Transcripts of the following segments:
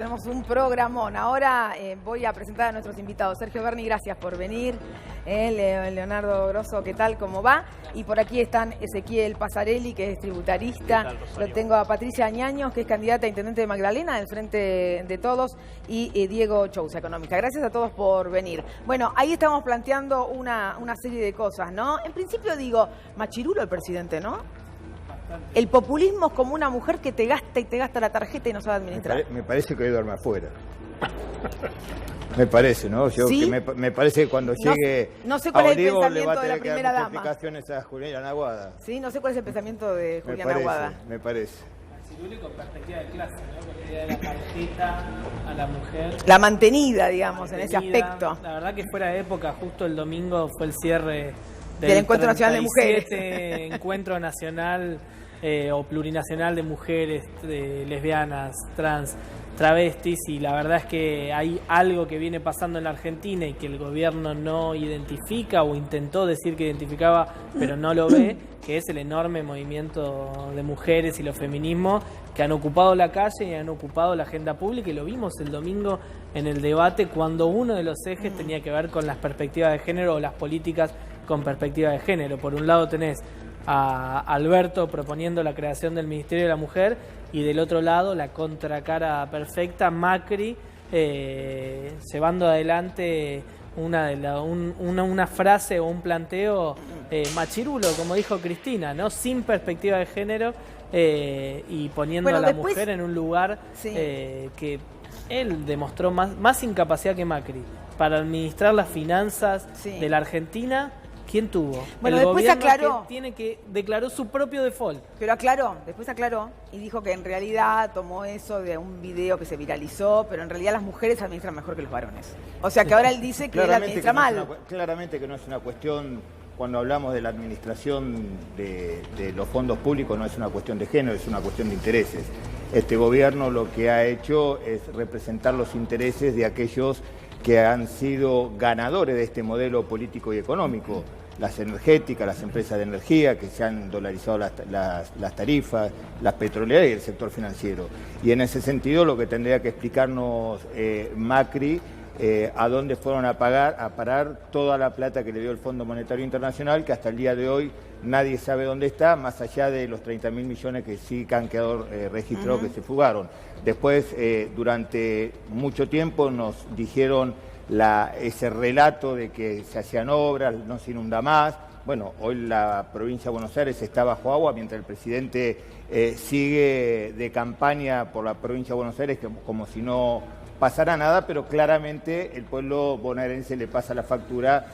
Tenemos un programón. Ahora voy a presentar a nuestros invitados. Sergio Berni, gracias por venir. Leonardo Grosso, ¿qué tal? ¿Cómo va? Y por aquí están Ezequiel Pasarelli, que es tributarista. Lo tengo a Patricia Añaños, que es candidata a intendente de Magdalena, del Frente de Todos. Y Diego Chousa, economista. Gracias a todos por venir. Bueno, ahí estamos planteando una serie de cosas, ¿no? En principio digo, machirulo el presidente, ¿no? El populismo es como una mujer que te gasta y te gasta la tarjeta y no sabe administrar. Me parece que hoy duerme afuera. Me parece, ¿no? Yo, ¿sí? que me parece que cuando llegue no sé cuál a es el Olivo le pensamiento va a de la tener que dar primera muchas dama. explicaciones a Juliana Aguada. Sí, no sé cuál es el pensamiento de Juliana Aguada. Me parece. Con perspectiva de clase, ¿no? Con la idea de la tarjeta a la mujer. La mantenida, digamos, en ese aspecto. La verdad que fuera de época, justo el domingo fue el cierre del Encuentro Nacional de Mujeres. Encuentro Nacional o Plurinacional de Mujeres, de lesbianas, trans, travestis, y la verdad es que hay algo que viene pasando en la Argentina y que el gobierno no identifica o intentó decir que identificaba, pero no lo ve, que es el enorme movimiento de mujeres y los feminismos que han ocupado la calle y han ocupado la agenda pública, y lo vimos el domingo en el debate cuando uno de los ejes tenía que ver con las perspectivas de género o las políticas con perspectiva de género. Por un lado tenés a Alberto proponiendo la creación del Ministerio de la Mujer, y del otro lado la contracara perfecta, Macri, llevando adelante una frase o un planteo machirulo, como dijo Cristina, ¿no? Sin perspectiva de género, y poniendo a la mujer en un lugar que él demostró más incapacidad que Macri para administrar las finanzas de la Argentina. ¿Quién tuvo? Bueno, el después aclaró. Declaró su propio default. Pero después aclaró y dijo que en realidad tomó eso de un video que se viralizó, pero en realidad las mujeres administran mejor que los varones. O sea que ahora él dice que él administra mal. Claramente que no es una cuestión, cuando hablamos de la administración de los fondos públicos, no es una cuestión de género, es una cuestión de intereses. Este gobierno lo que ha hecho es representar los intereses de aquellos que han sido ganadores de este modelo político y económico. Las energéticas, las empresas de energía, que se han dolarizado las tarifas, las petroleras y el sector financiero. Y en ese sentido lo que tendría que explicarnos Macri, a dónde fueron a parar toda la plata que le dio el Fondo Monetario Internacional, que hasta el día de hoy nadie sabe dónde está, más allá de los 30.000 millones que sí que han quedado registrados, que se fugaron. Después, durante mucho tiempo nos dijeron ese relato de que se hacían obras, no se inunda más. Bueno, hoy la provincia de Buenos Aires está bajo agua, mientras el presidente sigue de campaña por la provincia de Buenos Aires como si no pasará nada, pero claramente el pueblo bonaerense le pasa la factura.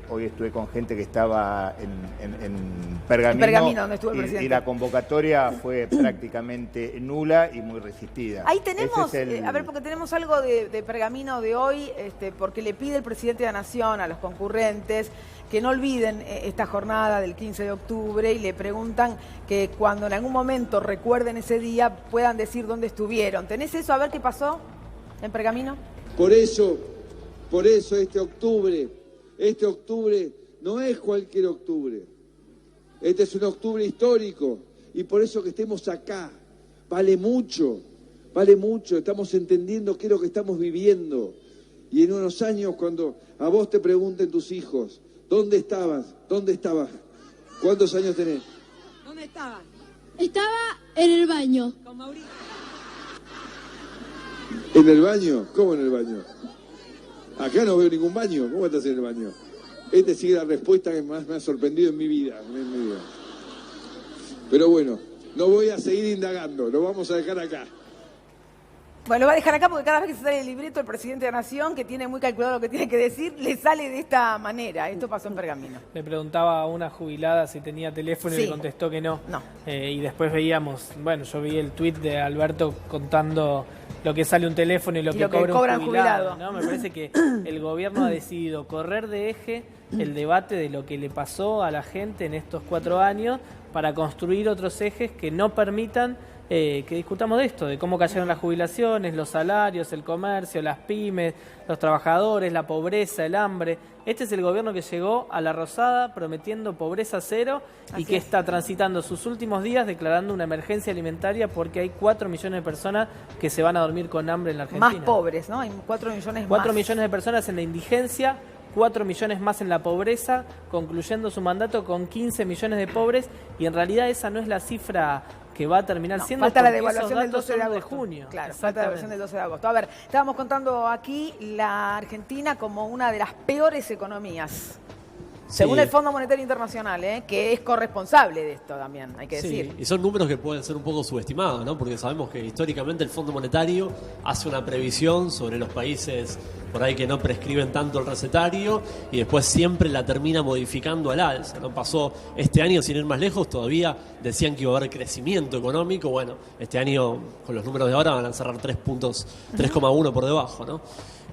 Hoy estuve con gente que estaba en Pergamino, donde estuvo el presidente. Y la convocatoria fue prácticamente nula y muy resistida. Ahí tenemos, a ver, porque tenemos algo de Pergamino de hoy, porque le pide el presidente de la Nación a los concurrentes que no olviden esta jornada del 15 de octubre y le preguntan que cuando en algún momento recuerden ese día puedan decir dónde estuvieron. ¿Tenés eso? A ver qué pasó en Pergamino. Por eso este octubre no es cualquier octubre. Este es un octubre histórico, y por eso que estemos acá vale mucho. Estamos entendiendo qué es lo que estamos viviendo. Y en unos años, cuando a vos te pregunten tus hijos, ¿dónde estabas? ¿Cuántos años tenés? ¿Dónde estabas? Estaba en el baño. Con Mauricio. ¿En el baño? ¿Cómo en el baño? Acá no veo ningún baño. ¿Cómo estás en el baño? Sigue la respuesta que más me ha sorprendido en mi vida. Pero bueno, no voy a seguir indagando. Lo vamos a dejar acá. Bueno, lo va a dejar acá porque cada vez que se sale el libreto, el presidente de la Nación, que tiene muy calculado lo que tiene que decir, le sale de esta manera. Esto pasó en Pergamino. Le preguntaba a una jubilada si tenía teléfono y le contestó que no. Y después veíamos, yo vi el tuit de Alberto contando lo que sale un teléfono y lo que cobra un jubilado, ¿no? Me parece que el gobierno ha decidido correr de eje el debate de lo que le pasó a la gente en estos 4 años para construir otros ejes que no permitan que discutamos de esto, de cómo cayeron las jubilaciones, los salarios, el comercio, las pymes, los trabajadores, la pobreza, el hambre. Este es el gobierno que llegó a la Rosada prometiendo pobreza cero y que está transitando sus últimos días declarando una emergencia alimentaria porque hay 4 millones de personas que se van a dormir con hambre en la Argentina. Más pobres, ¿no? Hay 4 millones 4 más. millones de personas en la indigencia, 4 millones más en la pobreza, concluyendo su mandato con 15 millones de pobres, y en realidad esa no es la cifra que va a terminar siendo. Falta la porque devaluación esos del 12 de datos son agosto. junio. Claro, falta la devaluación del 12 de agosto. A ver, estábamos contando aquí la Argentina como una de las peores economías. Según el Fondo Monetario Internacional, que es corresponsable de esto también, hay que decir. Y son números que pueden ser un poco subestimados, ¿no? Porque sabemos que históricamente el Fondo Monetario hace una previsión sobre los países por ahí que no prescriben tanto el recetario y después siempre la termina modificando al alza, ¿no? Pasó este año, sin ir más lejos, todavía decían que iba a haber crecimiento económico. Bueno, este año con los números de ahora van a cerrar 3,1 por debajo, ¿no?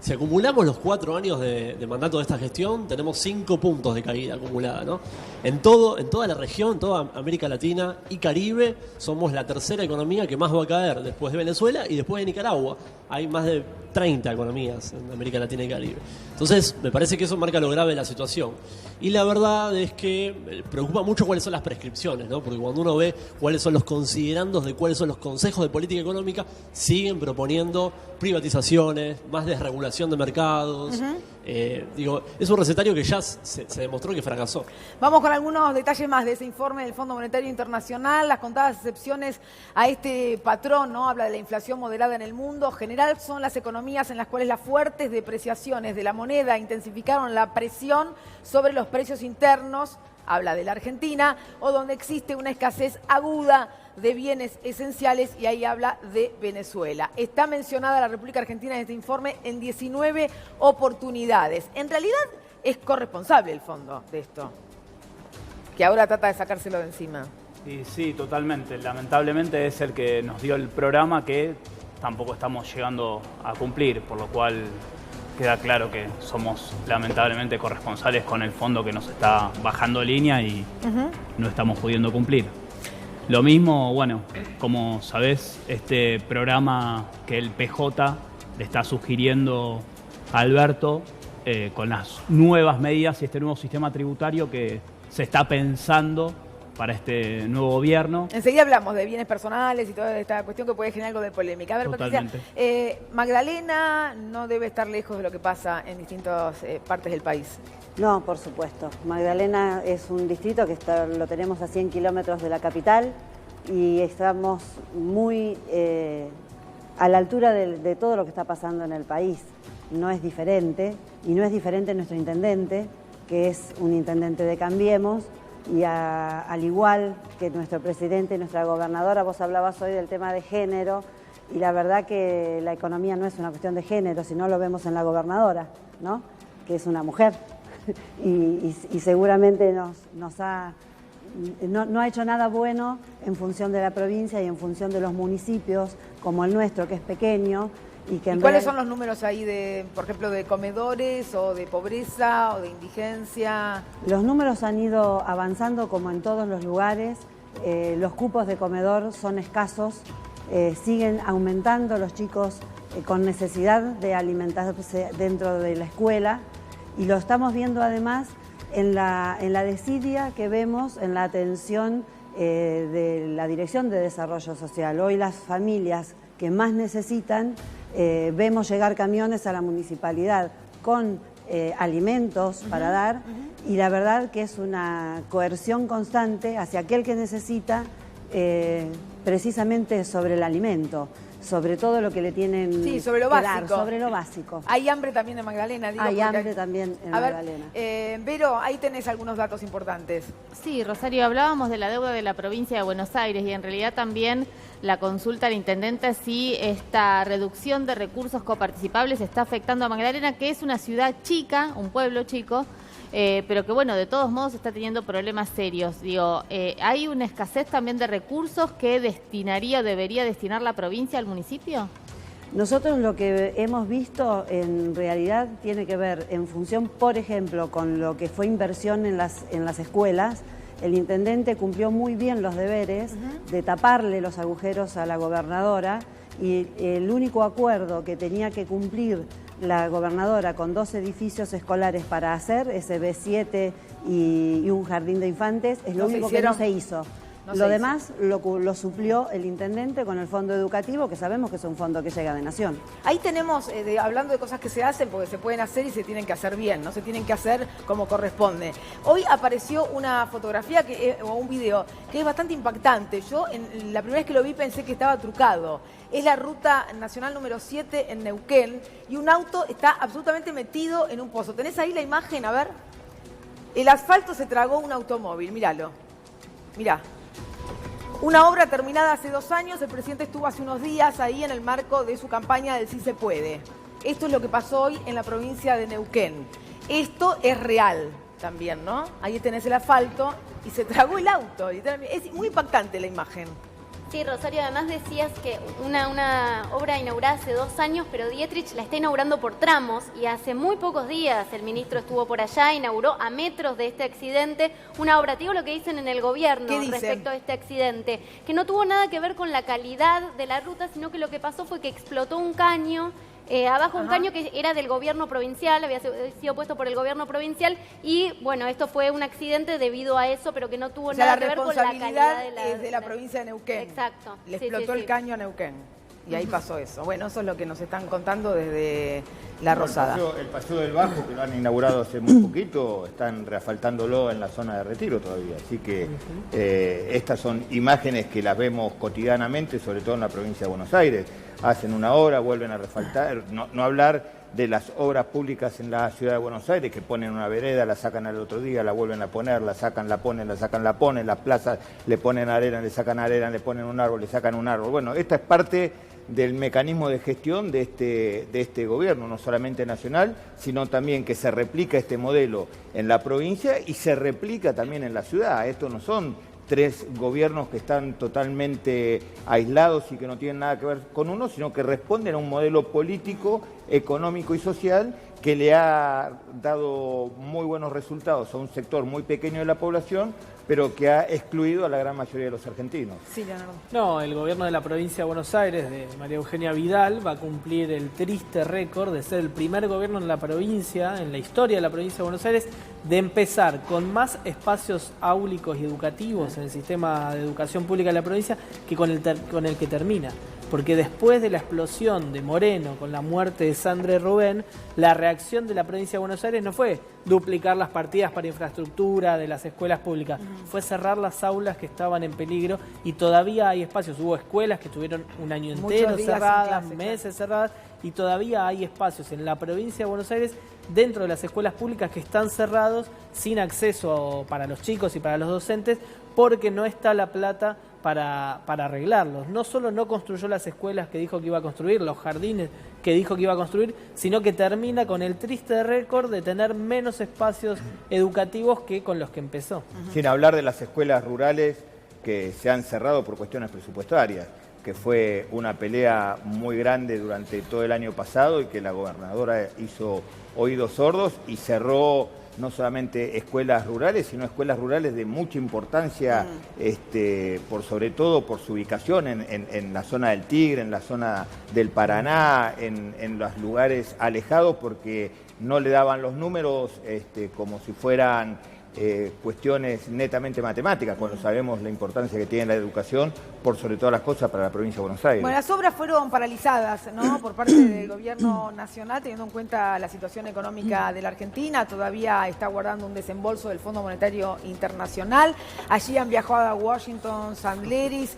Si acumulamos los 4 años de mandato de esta gestión, tenemos 5 puntos de caída acumulada, ¿no? En toda la región, toda América Latina y Caribe, somos la tercera economía que más va a caer después de Venezuela y después de Nicaragua. Hay más de 30 economías en América Latina y Caribe. Entonces, me parece que eso marca lo grave de la situación. Y la verdad es que preocupa mucho cuáles son las prescripciones, ¿no? Porque cuando uno ve cuáles son los considerandos de cuáles son los consejos de política económica, siguen proponiendo privatizaciones, más desregulación de mercados. Es un recetario que ya se demostró que fracasó. Vamos con algunos detalles más de ese informe del Fondo Monetario Internacional. Las contadas excepciones a este patrón, ¿no? Habla de la inflación moderada en el mundo. General son las economías en las cuales las fuertes depreciaciones de la moneda intensificaron la presión sobre los precios internos. Habla de la Argentina, o donde existe una escasez aguda de bienes esenciales, y ahí habla de Venezuela. Está mencionada la República Argentina en este informe en 19 oportunidades. En realidad es corresponsable el fondo de esto, que ahora trata de sacárselo de encima. Y sí, totalmente. Lamentablemente es el que nos dio el programa que tampoco estamos llegando a cumplir, por lo cual queda claro que somos lamentablemente corresponsales con el fondo que nos está bajando línea y no estamos pudiendo cumplir. Lo mismo, bueno, como sabés, este programa que el PJ le está sugiriendo a Alberto con las nuevas medidas y este nuevo sistema tributario que se está pensando para este nuevo gobierno. Enseguida hablamos de bienes personales y toda esta cuestión que puede generar algo de polémica. A ver, Totalmente. Patricia, Magdalena no debe estar lejos de lo que pasa en distintas partes del país. No, por supuesto. Magdalena es un distrito que lo tenemos a 100 kilómetros de la capital y estamos muy a la altura de todo lo que está pasando en el país. No es diferente, y no es diferente nuestro intendente, que es un intendente de Cambiemos, y al igual que nuestro presidente y nuestra gobernadora. Vos hablabas hoy del tema de género, y la verdad que la economía no es una cuestión de género, sino lo vemos en la gobernadora, ¿no? Que es una mujer, y seguramente no ha hecho nada bueno en función de la provincia y en función de los municipios como el nuestro, que es pequeño. ¿Y cuáles son los números ahí de, por ejemplo, de comedores o de pobreza o de indigencia? Los números han ido avanzando como en todos los lugares. Los cupos de comedor son escasos, siguen aumentando los chicos con necesidad de alimentarse dentro de la escuela, y lo estamos viendo además en la desidia que vemos en la atención de la Dirección de Desarrollo Social. Hoy las familias que más necesitan, vemos llegar camiones a la municipalidad con alimentos para dar, y la verdad que es una coerción constante hacia aquel que necesita, precisamente sobre el alimento, sobre todo lo que le tienen sobre lo que básico. dar, sobre lo básico. Hay hambre también en Magdalena. Hay hambre también en Magdalena. Vero, ahí tenés algunos datos importantes. Sí, Rosario, hablábamos de la deuda de la provincia de Buenos Aires, y en realidad también la consulta al intendente si esta reducción de recursos coparticipables está afectando a Magdalena, que es una ciudad chica, un pueblo chico, pero que bueno, de todos modos está teniendo problemas serios. Digo, ¿hay una escasez también de recursos que debería destinar la provincia al municipio? Nosotros lo que hemos visto en realidad tiene que ver en función, por ejemplo, con lo que fue inversión en las escuelas. el intendente cumplió muy bien los deberes de taparle los agujeros a la gobernadora, y el único acuerdo que tenía que cumplir la gobernadora con 2 edificios escolares para hacer, ese B7 y un jardín de infantes, es lo único que no se hizo. Lo demás lo suplió el intendente con el fondo educativo, que sabemos que es un fondo que llega de Nación. Ahí tenemos, hablando de cosas que se hacen, porque se pueden hacer y se tienen que hacer bien, no se tienen que hacer como corresponde. Hoy apareció una fotografía o un video que es bastante impactante. Yo la primera vez que lo vi pensé que estaba trucado. Es la ruta nacional número 7 en Neuquén y un auto está absolutamente metido en un pozo. ¿Tenés ahí la imagen? A ver. El asfalto se tragó un automóvil, míralo. Mirá. Una obra terminada hace 2 años, el presidente estuvo hace unos días ahí en el marco de su campaña del Sí se puede. Esto es lo que pasó hoy en la provincia de Neuquén. Esto es real también, ¿no? Ahí tenés el asfalto y se tragó el auto. Es muy impactante la imagen. Sí, Rosario, además decías que una obra inaugurada hace 2 años, pero Dietrich la está inaugurando por tramos y hace muy pocos días el ministro estuvo por allá, inauguró a metros de este accidente una obra. Te digo lo que dicen en el gobierno respecto a este accidente, que no tuvo nada que ver con la calidad de la ruta, sino que lo que pasó fue que explotó un caño. Abajo un caño que era del gobierno provincial, había sido puesto por el gobierno provincial y bueno, esto fue un accidente debido a eso, pero que no tuvo nada que ver con la calidad de la... es de la provincia de Neuquén. Exacto. Le explotó el caño a Neuquén y ahí pasó eso. Bueno, eso es lo que nos están contando desde La Rosada. El Paseo del Bajo, que lo han inaugurado hace muy poquito, están reasfaltándolo en la zona de Retiro todavía. Así que estas son imágenes que las vemos cotidianamente, sobre todo en la provincia de Buenos Aires. Hacen una obra, vuelven a refaltar, no hablar de las obras públicas en la ciudad de Buenos Aires, que ponen una vereda, la sacan al otro día, la vuelven a poner, la sacan, la ponen, la sacan, la ponen, las plazas le ponen arena, le sacan arena, le ponen un árbol, le sacan un árbol. Bueno, esta es parte del mecanismo de gestión de este gobierno, no solamente nacional, sino también que se replica este modelo en la provincia y se replica también en la ciudad. Estos no son 3 gobiernos que están totalmente aislados y que no tienen nada que ver con uno, sino que responden a un modelo político, económico y social que le ha dado muy buenos resultados a un sector muy pequeño de la población, pero que ha excluido a la gran mayoría de los argentinos. Sí, Leonardo. No, el gobierno de la provincia de Buenos Aires, de María Eugenia Vidal, va a cumplir el triste récord de ser el primer gobierno en la provincia, en la historia de la provincia de Buenos Aires, de empezar con más espacios áulicos y educativos en el sistema de educación pública de la provincia que con el que termina. Porque después de la explosión de Moreno con la muerte de Sandra y Rubén, la reacción de la provincia de Buenos Aires no fue duplicar las partidas para infraestructura de las escuelas públicas, fue cerrar las aulas que estaban en peligro y todavía hay espacios. Hubo escuelas que estuvieron un año entero cerradas, meses cerradas, y todavía hay espacios en la provincia de Buenos Aires dentro de las escuelas públicas que están cerrados sin acceso para los chicos y para los docentes porque no está la plata para arreglarlos. No solo no construyó las escuelas que dijo que iba a construir, los jardines que dijo que iba a construir, sino que termina con el triste récord de tener menos espacios educativos que con los que empezó. Sin hablar de las escuelas rurales que se han cerrado por cuestiones presupuestarias, que fue una pelea muy grande durante todo el año pasado y que la gobernadora hizo oídos sordos y cerró no solamente escuelas rurales, sino escuelas rurales de mucha importancia, sobre todo por su ubicación en la zona del Tigre, en la zona del Paraná, en los lugares alejados, porque no le daban los números como si fueran cuestiones netamente matemáticas, cuando sabemos la importancia que tiene la educación, por sobre todas las cosas, para la provincia de Buenos Aires. Bueno, las obras fueron paralizadas, ¿no?, por parte del gobierno nacional, teniendo en cuenta la situación económica de la Argentina. Todavía está guardando un desembolso del Fondo Monetario Internacional. Allí han viajado a Washington Sandleris,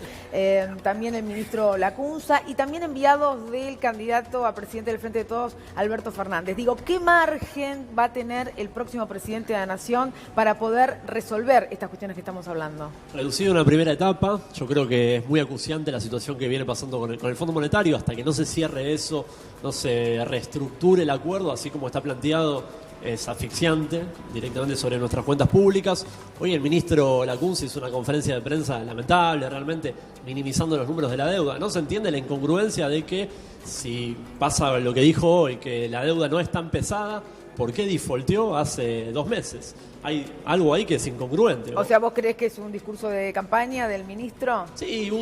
también el ministro Lacunza y también enviados del candidato a presidente del Frente de Todos, Alberto Fernández. Digo, ¿qué margen va a tener el próximo presidente de la Nación para poder resolver estas cuestiones que estamos hablando? Reducido una primera etapa, yo creo que es muy acuciante la situación que viene pasando con el Fondo Monetario. Hasta que no se cierre eso, no se reestructure el acuerdo, así como está planteado, es asfixiante directamente sobre nuestras cuentas públicas. Hoy el ministro Lacunza hizo una conferencia de prensa lamentable, realmente minimizando los números de la deuda. No se entiende la incongruencia de que si pasa lo que dijo hoy, que la deuda no es tan pesada, ¿por qué defaulteó hace 2 meses? Hay algo ahí que es incongruente, ¿no? O sea, ¿vos creés que es un discurso de campaña del ministro? Sí,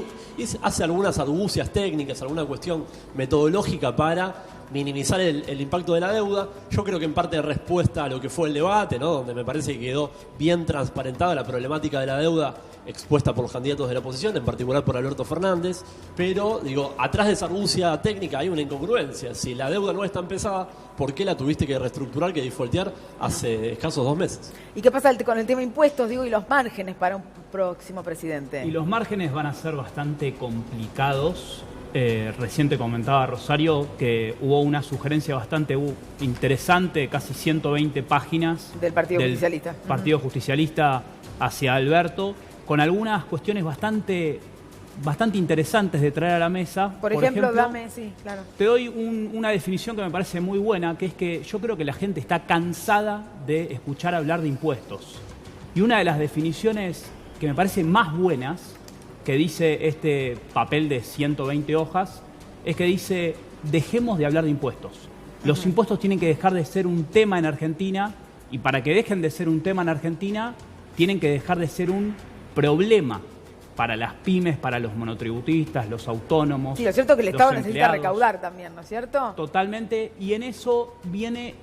hace algunas argucias técnicas, alguna cuestión metodológica para minimizar el impacto de la deuda. Yo creo que en parte de respuesta a lo que fue el debate, ¿no? Donde me parece que quedó bien transparentada la problemática de la deuda expuesta por los candidatos de la oposición, en particular por Alberto Fernández, pero digo, atrás de esa argucia técnica hay una incongruencia. Si la deuda no es tan pesada, ¿por qué la tuviste que reestructurar, que defaultear hace escasos 2 meses? ¿Y qué pasa con el tema impuestos, y los márgenes para un próximo presidente? Y los márgenes van a ser bastante complicados. Recién te comentaba, Rosario, que hubo una sugerencia bastante interesante, casi 120 páginas del Partido Justicialista. Partido Justicialista hacia Alberto, con algunas cuestiones bastante interesantes de traer a la mesa. Por ejemplo, sí, claro. Te doy una definición que me parece muy buena, que es que yo creo que la gente está cansada de escuchar hablar de impuestos. Y una de las definiciones que me parecen más buenas, que dice este papel de 120 hojas, es que dice, dejemos de hablar de impuestos. Los impuestos tienen que dejar de ser un tema en Argentina, y para que dejen de ser un tema en Argentina, tienen que dejar de ser un problema para las pymes, para los monotributistas, los autónomos. Sí, lo cierto es que el Estado necesita empleados. recaudar también, ¿no es cierto? Totalmente, y en eso viene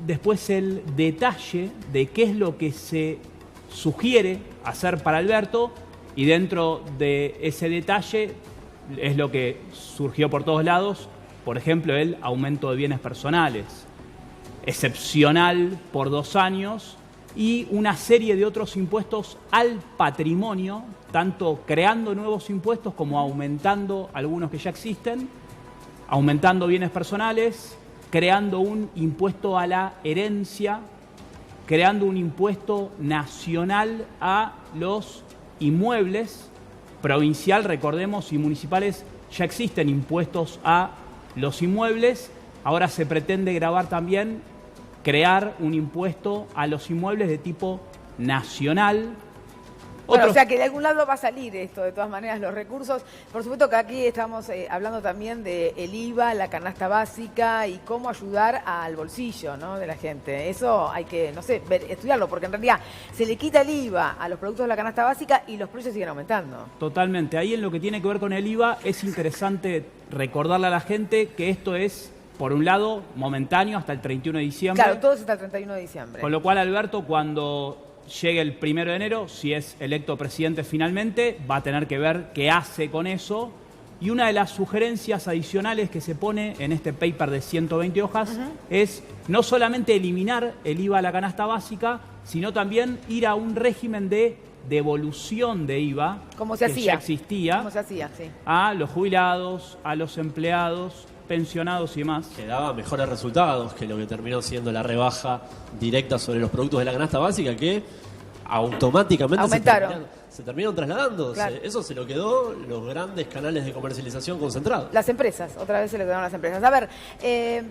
después el detalle de qué es lo que se sugiere hacer para Alberto, y dentro de ese detalle es lo que surgió por todos lados, por ejemplo, el aumento de bienes personales, excepcional por 2 años, y una serie de otros impuestos al patrimonio, tanto creando nuevos impuestos como aumentando algunos que ya existen, aumentando bienes personales, creando un impuesto a la herencia, creando un impuesto nacional a los inmuebles, provincial, recordemos, y municipales. Ya existen impuestos a los inmuebles, ahora se pretende gravar también, crear un impuesto a los inmuebles de tipo nacional. Bueno, o sea que de algún lado va a salir esto, de todas maneras, los recursos. Por supuesto que aquí estamos hablando también del IVA, la canasta básica y cómo ayudar al bolsillo, ¿no?, de la gente. Eso hay que, estudiarlo, porque en realidad se le quita el IVA a los productos de la canasta básica y los precios siguen aumentando. Totalmente. Ahí en lo que tiene que ver con el IVA es interesante recordarle a la gente que esto es, por un lado, momentáneo hasta el 31 de diciembre. Claro, todo es hasta el 31 de diciembre. Con lo cual, Alberto, cuando llegue el 1 de enero, si es electo presidente finalmente, va a tener que ver qué hace con eso. Y una de las sugerencias adicionales que se pone en este paper de 120 hojas es no solamente eliminar el IVA a la canasta básica, sino también ir a un régimen de devolución de IVA, como se hacía, ya existía, como se hacía, sí, a los jubilados, a los empleados, pensionados y demás. Que daba mejores resultados que lo que terminó siendo la rebaja directa sobre los productos de la canasta básica, que automáticamente aumentaron. Se terminaron trasladando. Claro. Eso se lo quedó los grandes canales de comercialización concentrados. Las empresas, otra vez se lo quedaron las empresas. A ver,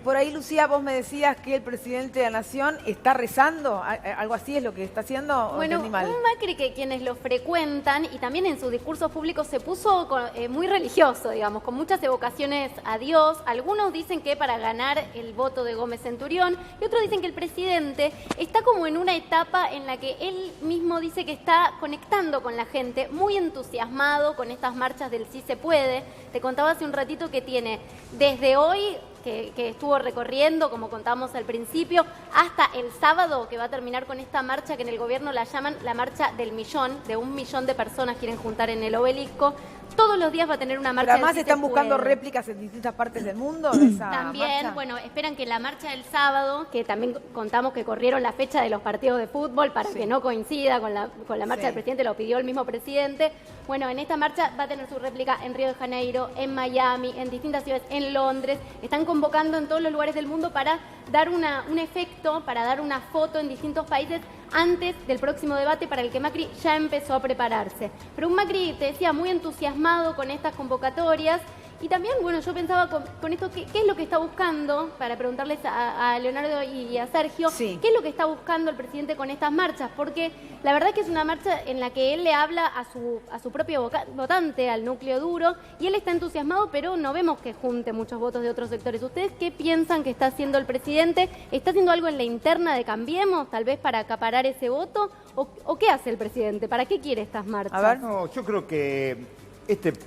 por ahí, Lucía, vos me decías que el presidente de la Nación está rezando, algo así es lo que está haciendo. Bueno, un Macri que quienes lo frecuentan y también en sus discursos públicos se puso muy religioso, digamos, con muchas evocaciones a Dios. Algunos dicen que para ganar el voto de Gómez Centurión, y otros dicen que el presidente está como en una etapa en la que él mismo dice que está conectando con la gente, muy entusiasmado con estas marchas del Sí se puede. Te contaba hace un ratito que tiene desde hoy, que estuvo recorriendo, como contábamos al principio, hasta el sábado, que va a terminar con esta marcha que en el gobierno la llaman la marcha del millón, de 1 millón de personas quieren juntar en el obelisco. Todos los días va a tener una marcha. Pero además están buscando réplicas en distintas partes del mundo de esa también, marcha. Bueno, esperan que la marcha del sábado, que también contamos que corrieron la fecha de los partidos de fútbol para que no coincida con la marcha del presidente, lo pidió el mismo presidente. Bueno, en esta marcha va a tener su réplica en Río de Janeiro, en Miami, en distintas ciudades, en Londres. Están convocando en todos los lugares del mundo para dar un efecto, para dar una foto en distintos países antes del próximo debate, para el que Macri ya empezó a prepararse. Pero un Macri, te decía, muy entusiasmado con estas convocatorias, Y también, bueno, yo pensaba con esto, ¿qué es lo que está buscando? Para preguntarles a Leonardo y a Sergio, ¿qué es lo que está buscando el presidente con estas marchas? Porque la verdad que es una marcha en la que él le habla a su propio votante, al núcleo duro, y él está entusiasmado, pero no vemos que junte muchos votos de otros sectores. ¿Ustedes qué piensan que está haciendo el presidente? ¿Está haciendo algo en la interna de Cambiemos, tal vez para acaparar ese voto? ¿O qué hace el presidente? ¿Para qué quiere estas marchas? A ver, no, yo creo que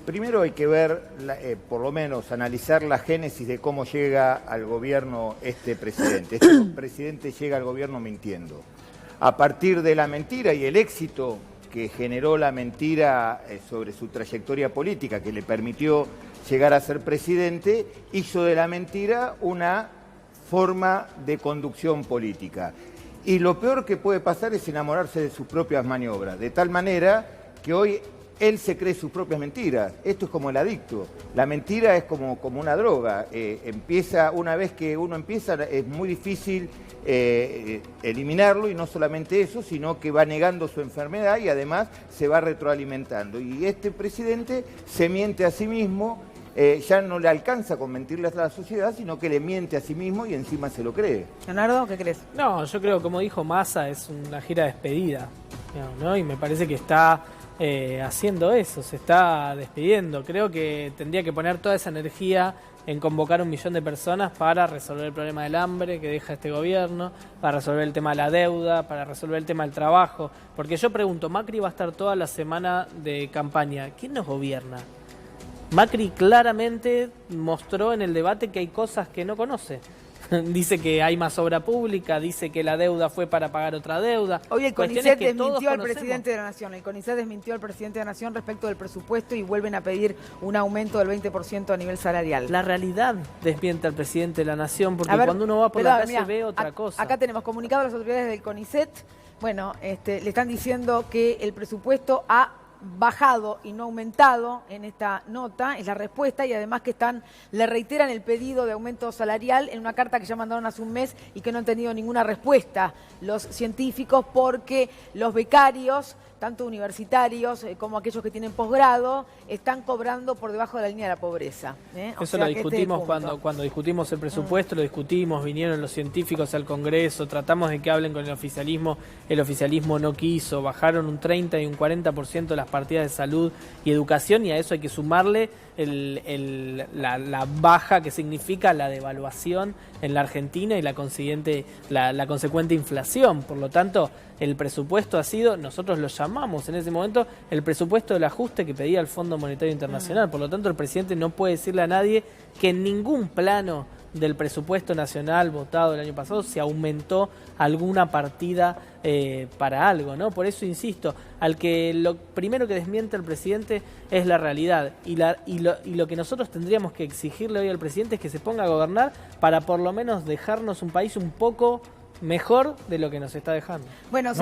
primero hay que ver, por lo menos analizar la génesis de cómo llega al gobierno este presidente. Este presidente llega al gobierno mintiendo. A partir de la mentira y el éxito que generó la mentira sobre su trayectoria política, que le permitió llegar a ser presidente, hizo de la mentira una forma de conducción política. Y lo peor que puede pasar es enamorarse de sus propias maniobras, de tal manera que hoy él se cree sus propias mentiras. Esto es como el adicto. La mentira es como una droga. Una vez que uno empieza, es muy difícil eliminarlo, y no solamente eso, sino que va negando su enfermedad y además se va retroalimentando. Y este presidente se miente a sí mismo, ya no le alcanza con mentirle a la sociedad, sino que le miente a sí mismo y encima se lo cree. Leonardo, ¿qué crees? No, yo creo, como dijo Massa, es una gira de despedida, ¿no? Y me parece que está haciendo eso, se está despidiendo. Creo que tendría que poner toda esa energía en convocar 1 millón de personas para resolver el problema del hambre que deja este gobierno, para resolver el tema de la deuda, para resolver el tema del trabajo. Porque yo pregunto, Macri va a estar toda la semana de campaña. ¿Quién nos gobierna? Macri claramente mostró en el debate que hay cosas que no conoce. Dice que hay más obra pública, dice que la deuda fue para pagar otra deuda. Hoy el CONICET desmintió al presidente de la Nación. El CONICET desmintió al presidente de la Nación respecto del presupuesto y vuelven a pedir un aumento del 20% a nivel salarial. La realidad desmiente al presidente de la Nación, porque cuando uno va por la calle ve otra cosa. Acá tenemos comunicado a las autoridades del CONICET. Bueno, le están diciendo que el presupuesto ha bajado y no aumentado en esta nota, es la respuesta, y además que le reiteran el pedido de aumento salarial en una carta que ya mandaron hace un mes y que no han tenido ninguna respuesta los científicos, porque los becarios, tanto universitarios como aquellos que tienen posgrado, están cobrando por debajo de la línea de la pobreza. Eso lo discutimos cuando discutimos el presupuesto, lo discutimos, vinieron los científicos al Congreso, tratamos de que hablen con el oficialismo no quiso, bajaron un 30 y un 40% las partidas de salud y educación, y a eso hay que sumarle la baja que significa la devaluación en la Argentina y la consecuente inflación. Por lo tanto, el presupuesto ha sido, nosotros lo llamamos en ese momento, el presupuesto del ajuste que pedía el Fondo Monetario Internacional. Por lo tanto, el presidente no puede decirle a nadie que en ningún plano del presupuesto nacional votado el año pasado se aumentó alguna partida para algo, ¿no? Por eso insisto, lo primero que desmiente el presidente es la realidad, y lo que nosotros tendríamos que exigirle hoy al presidente es que se ponga a gobernar para por lo menos dejarnos un país un poco mejor de lo que nos está dejando. Bueno,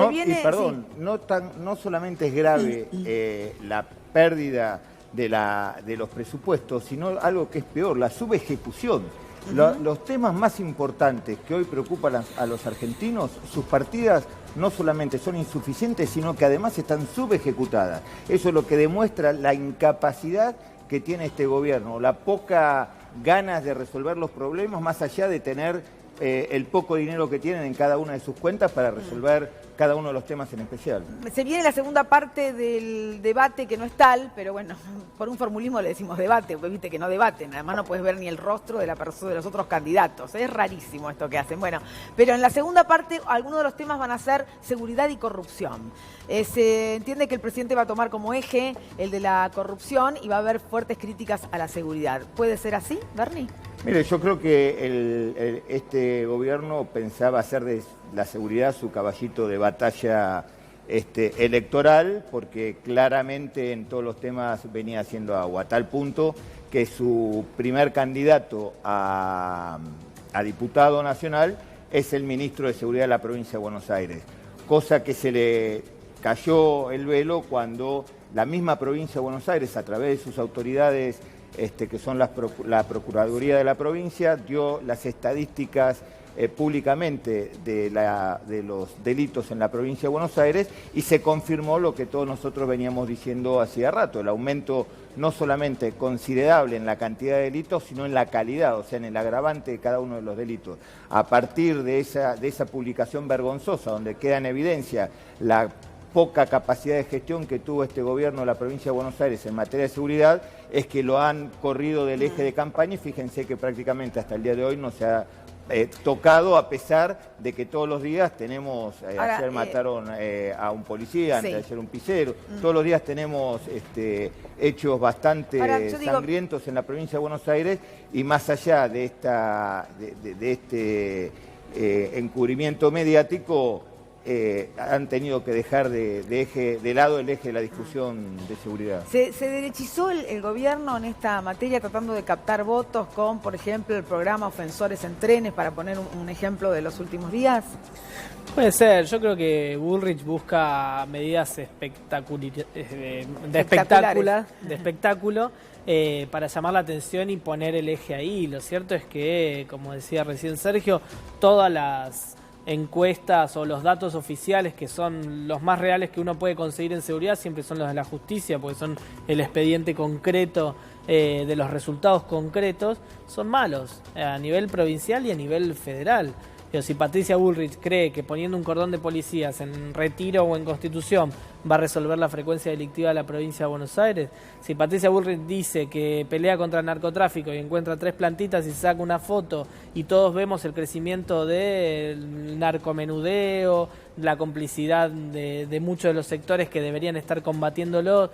no solamente es grave la pérdida de los presupuestos, sino algo que es peor, la subejecución. Los temas más importantes que hoy preocupan a los argentinos, sus partidas no solamente son insuficientes, sino que además están subejecutadas. Eso es lo que demuestra la incapacidad que tiene este gobierno, la poca ganas de resolver los problemas, más allá de tener el poco dinero que tienen en cada una de sus cuentas para resolver cada uno de los temas en especial. Se viene la segunda parte del debate, que no es tal, pero bueno, por un formulismo le decimos debate, porque viste que no debaten, además no puedes ver ni el rostro de los otros candidatos, es rarísimo esto que hacen. Bueno, pero en la segunda parte algunos de los temas van a ser seguridad y corrupción. Se entiende que el presidente va a tomar como eje el de la corrupción y va a haber fuertes críticas a la seguridad. ¿Puede ser así, Bernie? Mire, yo creo que este gobierno pensaba hacer de la seguridad su caballito de batalla electoral, porque claramente en todos los temas venía haciendo agua, a tal punto que su primer candidato a diputado nacional es el ministro de Seguridad de la provincia de Buenos Aires, cosa que se le cayó el velo cuando la misma provincia de Buenos Aires, a través de sus autoridades que son la Procuraduría de la provincia, dio las estadísticas públicamente de los delitos en la provincia de Buenos Aires y se confirmó lo que todos nosotros veníamos diciendo hacía rato, el aumento no solamente considerable en la cantidad de delitos, sino en la calidad, o sea, en el agravante de cada uno de los delitos. A partir de esa publicación vergonzosa, donde queda en evidencia la poca capacidad de gestión que tuvo este gobierno de la provincia de Buenos Aires en materia de seguridad, es que lo han corrido del eje de campaña y fíjense que prácticamente hasta el día de hoy no se ha tocado, a pesar de que todos los días tenemos, ayer mataron a un policía, antes de ayer un pisero, todos los días tenemos hechos bastante sangrientos en la provincia de Buenos Aires, y más allá de este encubrimiento mediático, han tenido que dejar de lado el eje de la discusión de seguridad. ¿Se derechizó el gobierno en esta materia tratando de captar votos con, por ejemplo, el programa Ofensores en Trenes, para poner un ejemplo de los últimos días? Puede ser. Yo creo que Bullrich busca medidas de espectáculo para llamar la atención y poner el eje ahí. Lo cierto es que, como decía recién Sergio, todas las encuestas o los datos oficiales, que son los más reales que uno puede conseguir en seguridad, siempre son los de la justicia, porque son el expediente concreto de los resultados concretos, son malos a nivel provincial y a nivel federal. Pero si Patricia Bullrich cree que poniendo un cordón de policías en Retiro o en Constitución va a resolver la frecuencia delictiva de la provincia de Buenos Aires, si Patricia Bullrich dice que pelea contra el narcotráfico y encuentra 3 plantitas y se saca una foto y todos vemos el crecimiento del narcomenudeo, la complicidad de muchos de los sectores que deberían estar combatiéndolo,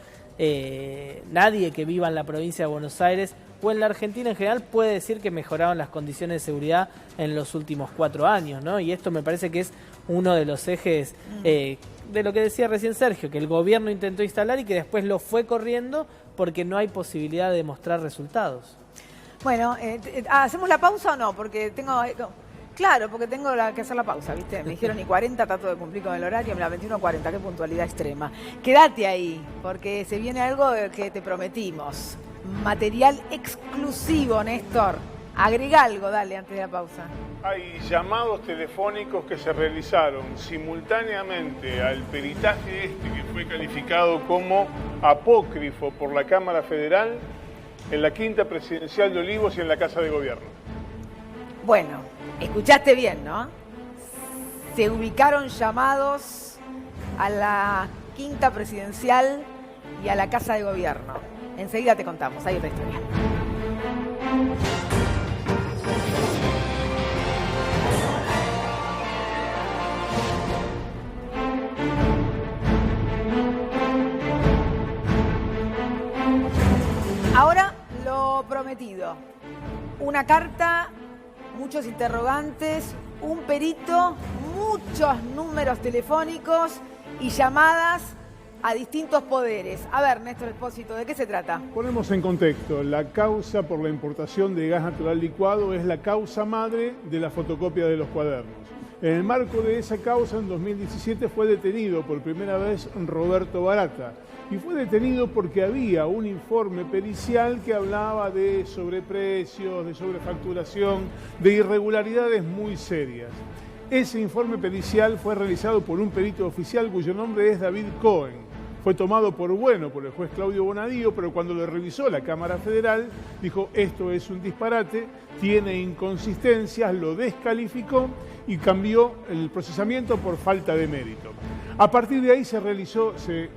nadie que viva en la provincia de Buenos Aires o en la Argentina en general puede decir que mejoraron las condiciones de seguridad en los últimos 4 años, ¿no? Y esto me parece que es uno de los ejes de lo que decía recién Sergio, que el gobierno intentó instalar y que después lo fue corriendo porque no hay posibilidad de demostrar resultados. Bueno, ¿hacemos la pausa o no? Porque tengo... Claro, porque tengo que hacer la pausa, ¿viste? Me dijeron y 40, trato de cumplir con el horario, me la 21:40, qué puntualidad extrema. Quédate ahí, porque se viene algo que te prometimos. Material exclusivo, Néstor. Agrega algo, dale, antes de la pausa. Hay llamados telefónicos que se realizaron simultáneamente al peritaje que fue calificado como apócrifo por la Cámara Federal en la Quinta Presidencial de Olivos y en la Casa de Gobierno. Bueno, escuchaste bien, ¿no? Se ubicaron llamados a la Quinta Presidencial y a la Casa de Gobierno. Enseguida te contamos, hay otra historia. Ahora lo prometido. Una carta, muchos interrogantes, un perito, muchos números telefónicos y llamadas a distintos poderes. A ver, Néstor Espósito, ¿de qué se trata? Ponemos en contexto, la causa por la importación de gas natural licuado es la causa madre de la fotocopia de los cuadernos. En el marco de esa causa, en 2017 fue detenido por primera vez Roberto Barata. Y fue detenido porque había un informe pericial que hablaba de sobreprecios, de sobrefacturación, de irregularidades muy serias. Ese informe pericial fue realizado por un perito oficial cuyo nombre es David Cohen. Fue tomado por bueno por el juez Claudio Bonadío, pero cuando lo revisó la Cámara Federal, dijo esto es un disparate, tiene inconsistencias, lo descalificó y cambió el procesamiento por falta de mérito. A partir de ahí se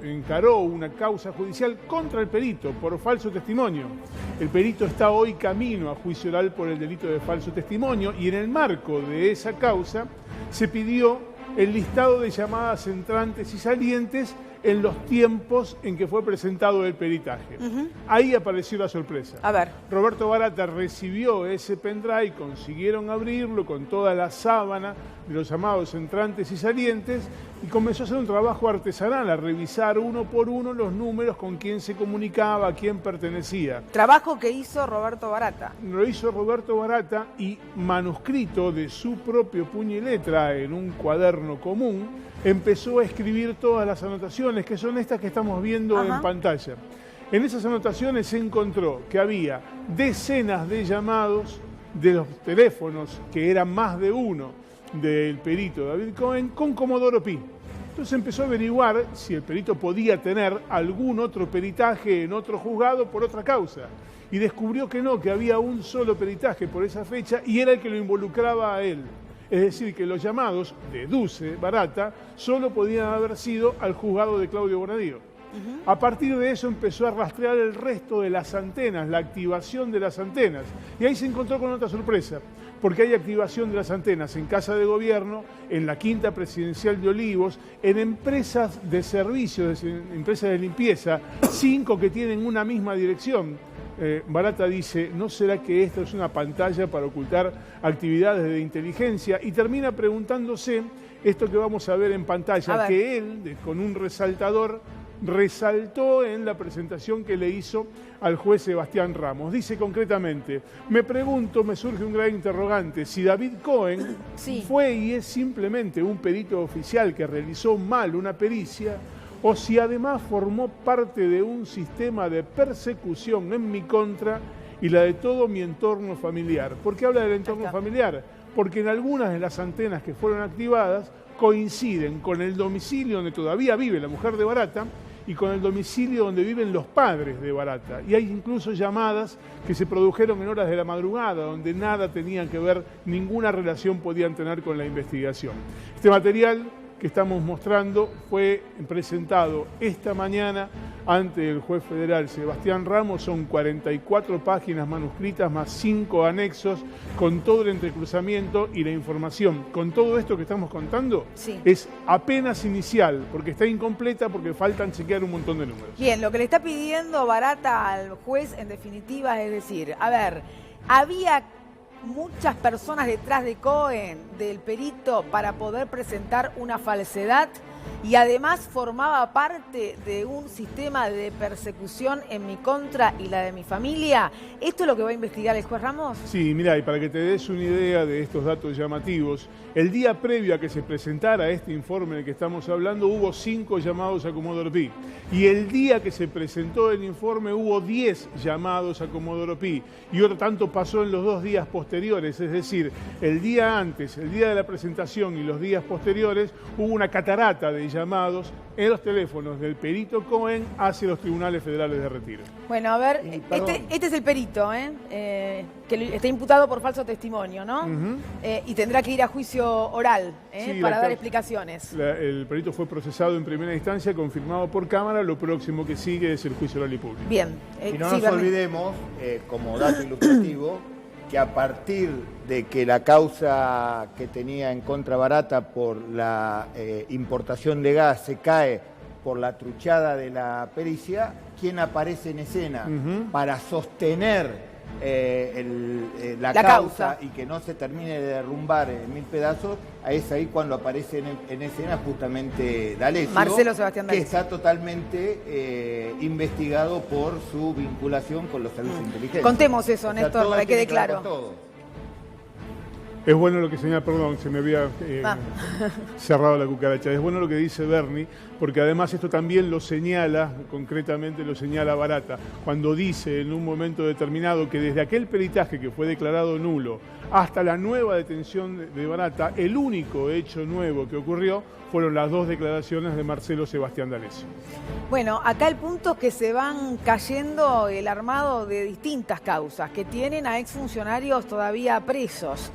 encaró una causa judicial contra el perito por falso testimonio. El perito está hoy camino a juicio oral por el delito de falso testimonio y en el marco de esa causa se pidió el listado de llamadas entrantes y salientes en los tiempos en que fue presentado el peritaje. Ahí apareció la sorpresa. A ver. Roberto Barata recibió ese pendrive, consiguieron abrirlo con toda la sábana de los llamados entrantes y salientes y comenzó a hacer un trabajo artesanal, a revisar uno por uno los números, con quién se comunicaba, a quién pertenecía. Trabajo que hizo Roberto Barata. Lo hizo Roberto Barata y manuscrito de su propio puño y letra en un cuaderno común, empezó a escribir todas las anotaciones, que son estas que estamos viendo en pantalla. En esas anotaciones se encontró que había decenas de llamados de los teléfonos, que eran más de uno, del perito David Cohen con Comodoro Pi. Entonces empezó a averiguar si el perito podía tener algún otro peritaje en otro juzgado por otra causa. Y descubrió que no, que había un solo peritaje por esa fecha y era el que lo involucraba a él. Es decir, que los llamados, deduce Barata, solo podían haber sido al juzgado de Claudio Bonadío. A partir de eso empezó a rastrear el resto de las antenas, la activación de las antenas. Y ahí se encontró con otra sorpresa, porque hay activación de las antenas en Casa de Gobierno, en la Quinta Presidencial de Olivos, en empresas de servicios, empresas de limpieza, 5 que tienen una misma dirección. Barata dice, ¿no será que esta es una pantalla para ocultar actividades de inteligencia? Y termina preguntándose esto que vamos a ver en pantalla, que él, con un resaltador, resaltó en la presentación que le hizo al juez Sebastián Ramos. Dice concretamente, me pregunto, me surge un gran interrogante, si David Cohen fue y es simplemente un perito oficial que realizó mal una pericia, o si además formó parte de un sistema de persecución en mi contra y la de todo mi entorno familiar. ¿Por qué habla del entorno familiar? Porque en algunas de las antenas que fueron activadas coinciden con el domicilio donde todavía vive la mujer de Barata y con el domicilio donde viven los padres de Barata. Y hay incluso llamadas que se produjeron en horas de la madrugada, donde nada tenían que ver, ninguna relación podían tener con la investigación. Este material que estamos mostrando fue presentado esta mañana ante el juez federal Sebastián Ramos. Son 44 páginas manuscritas más 5 anexos con todo el entrecruzamiento y la información. Con todo esto que estamos contando es apenas inicial, porque está incompleta, porque faltan chequear un montón de números. Bien, lo que le está pidiendo Barata al juez en definitiva es decir, a ver, había muchas personas detrás de Cohen, del perito, para poder presentar una falsedad y además formaba parte de un sistema de persecución en mi contra y la de mi familia. ¿Esto es lo que va a investigar el juez Ramos? Sí, mira, y para que te des una idea de estos datos llamativos, el día previo a que se presentara este informe del que estamos hablando, hubo 5 llamados a Comodoro Pi. Y el día que se presentó el informe hubo 10 llamados a Comodoro Pi. Y otro tanto pasó en los 2 días posteriores, es decir, el día antes, el día de la presentación y los días posteriores, hubo una catarata de llamados en los teléfonos del perito Cohen hacia los tribunales federales de Retiro. Bueno, a ver, este es el perito, que está imputado por falso testimonio, ¿no? Y tendrá que ir a juicio oral para dar explicaciones. El perito fue procesado en primera instancia, confirmado por Cámara. Lo próximo que sigue es el juicio oral y público. Bien. Y no nos olvidemos, como dato ilustrativo, que a partir de que la causa que tenía en contra Barata por la importación de gas se cae por la truchada de la pericia, ¿quién aparece en escena para sostener la causa y que no se termine de derrumbar en 1000 pedazos? Es ahí cuando aparece en escena justamente D'Alessio, Marcelo Sebastián D'Alessio, que está totalmente investigado por su vinculación con los servicios de inteligencia. Contemos eso, Néstor, para que quede claro. Es bueno lo que señala, perdón, se me había cerrado la cucaracha. Es bueno lo que dice Bernie, porque además esto también lo señala, concretamente lo señala Barata, cuando dice en un momento determinado que desde aquel peritaje que fue declarado nulo hasta la nueva detención de Barata, el único hecho nuevo que ocurrió fueron las 2 declaraciones de Marcelo Sebastián D'Alessio. Bueno, acá el punto es que se van cayendo el armado de distintas causas que tienen a exfuncionarios todavía presos.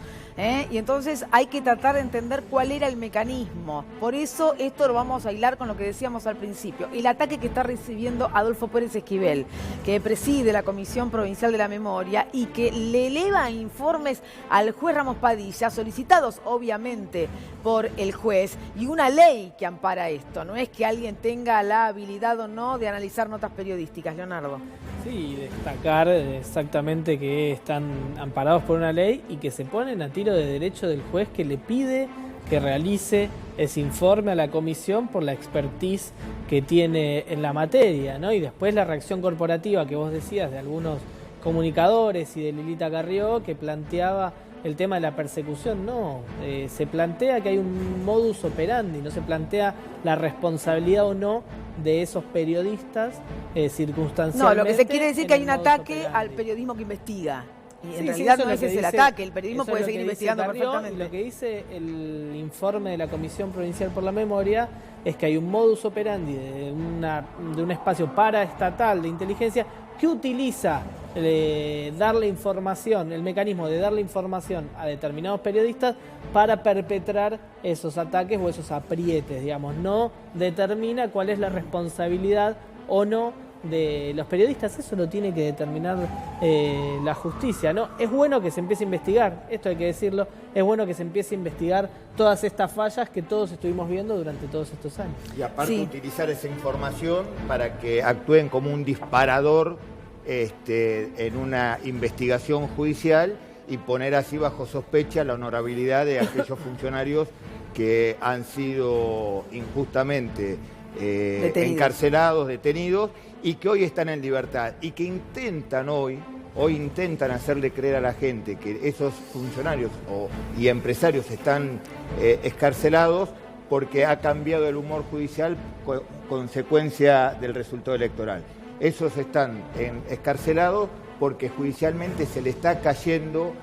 Y entonces hay que tratar de entender cuál era el mecanismo. Por eso esto lo vamos a hilar con lo que decíamos al principio. El ataque que está recibiendo Adolfo Pérez Esquivel, que preside la Comisión Provincial de la Memoria y que le eleva informes al juez Ramos Padilla, solicitados obviamente por el juez, y una ley que ampara esto. No es que alguien tenga la habilidad o no de analizar notas periodísticas, Leonardo. Sí, destacar exactamente que están amparados por una ley y que se ponen a tiro de derecho del juez que le pide que realice ese informe a la comisión por la expertise que tiene en la materia, ¿no? Y después la reacción corporativa que vos decías de algunos comunicadores y de Lilita Carrió, que planteaba el tema de la persecución, no. Se plantea que hay un modus operandi, no se plantea la responsabilidad o no de esos periodistas circunstancialmente. No, lo que se quiere decir que hay un ataque al periodismo que investiga. Y en realidad no ese es el ataque, el periodismo puede seguir investigando perfectamente. Lo que dice el informe de la Comisión Provincial por la Memoria es que hay un modus operandi de un espacio paraestatal de inteligencia que utiliza darle información, el mecanismo de darle información a determinados periodistas para perpetrar esos ataques o esos aprietes, digamos. No determina cuál es la responsabilidad o no de los periodistas, eso lo tiene que determinar la justicia, ¿no? Es bueno que se empiece a investigar, esto hay que decirlo, es bueno que se empiece a investigar todas estas fallas que todos estuvimos viendo durante todos estos años. Y aparte utilizar esa información para que actúen como un disparador en una investigación judicial y poner así bajo sospecha la honorabilidad de aquellos funcionarios que han sido injustamente encarcelados, detenidos, y que hoy están en libertad y que intentan hoy intentan hacerle creer a la gente que esos funcionarios y empresarios están excarcelados porque ha cambiado el humor judicial consecuencia del resultado electoral. Esos están excarcelados porque judicialmente se le está cayendo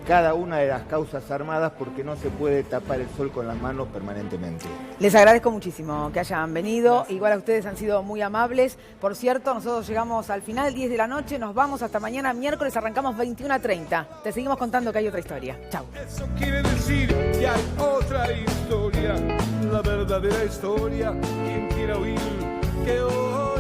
cada una de las causas armadas porque no se puede tapar el sol con las manos permanentemente. Les agradezco muchísimo que hayan venido. Gracias. Igual a ustedes han sido muy amables. Por cierto, nosotros llegamos al final, 10 de la noche. Nos vamos hasta mañana, miércoles, arrancamos 21:30. Te seguimos contando que hay otra historia. Chau. Eso quiere decir que hay otra historia, la verdadera historia. Quien quiera oír, que hoy